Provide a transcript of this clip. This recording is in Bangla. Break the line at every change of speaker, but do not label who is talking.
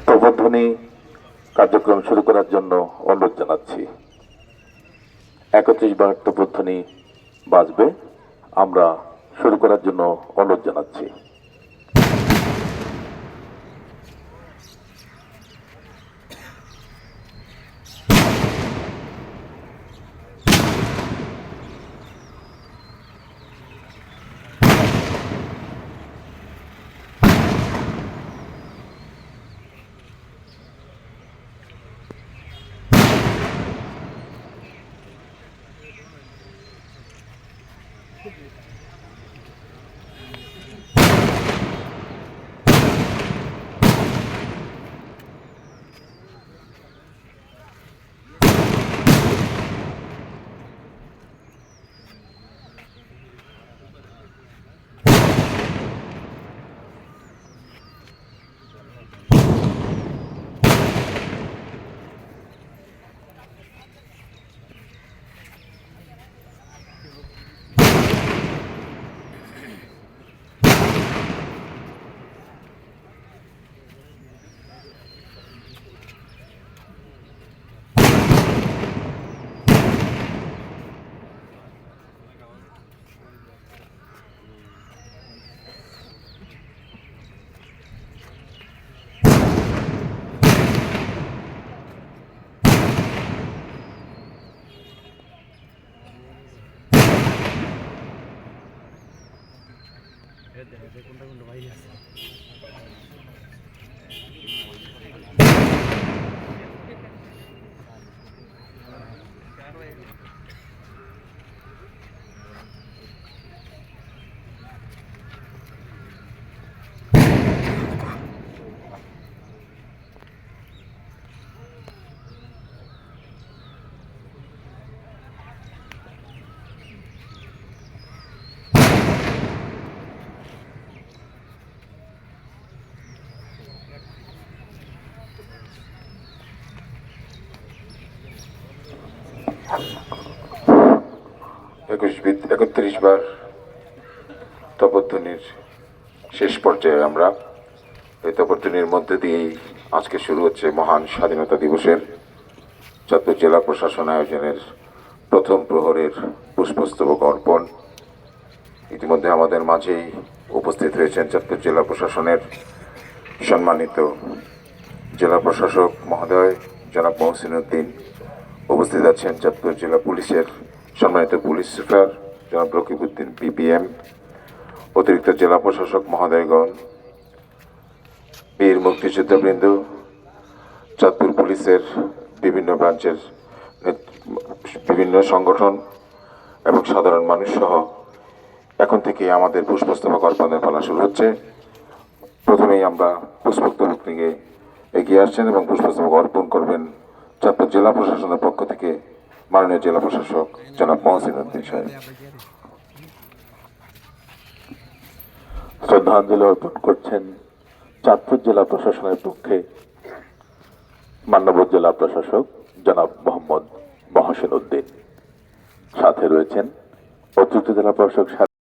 প্রবর্ধনী কার্যক্রম শুরু করার জন্য অনুরোধ জানাচ্ছি। 31 বার প্রবর্ধনী বাজবে, আমরা শুরু করার জন্য অনুরোধ জানাচ্ছি। একত্রিশ বার তপধ্বনির শেষ পর্যায়ে আমরা এই তপধ্বনির মধ্যে দিয়েই আজকে শুরু হচ্ছে মহান স্বাধীনতা দিবসের চাঁদপুর জেলা প্রশাসন আয়োজনের প্রথম প্রহরের পুষ্পস্তবক অর্পণ। ইতিমধ্যে আমাদের মাঝেই উপস্থিত হয়েছেন চাঁদপুর জেলা প্রশাসনের সম্মানিত জেলা প্রশাসক মহোদয় জনাব মহসিন উদ্দিন, উপস্থিত আছেন চাঁদপুর জেলা পুলিশের সম্মানিত পুলিশ সুপার জনাব রকিবউদ্দিন পিপিএম, অতিরিক্ত জেলা প্রশাসক মহোদয়গণ, বীর মুক্তিযোদ্ধাবৃন্দ, চাঁদপুর পুলিশের বিভিন্ন ব্রাঞ্চের বিভিন্ন সংগঠন এবং সাধারণ মানুষ সহ এখন থেকে আমাদের পুষ্পস্তবক অর্পণের পালা শুরু হচ্ছে। প্রথমেই আমরা পুষ্পস্তবক নিয়ে এগিয়ে আসছেন এবং পুষ্পস্তবক অর্পণ করবেন চাঁদপুর জেলা প্রশাসনের পক্ষ থেকে মাননীয় জেলা প্রশাসক জনাব মহসিন উদ্দিন সাহেব। শ্রদ্ধাঞ্জলি অর্পণ করছেন চাঁদপুর জেলা প্রশাসনের পক্ষে মাননীয় জেলা প্রশাসক জনাব মোহাম্মদ মহসিন উদ্দিন। সাথে রয়েছেন অতিরিক্ত জেলা প্রশাসক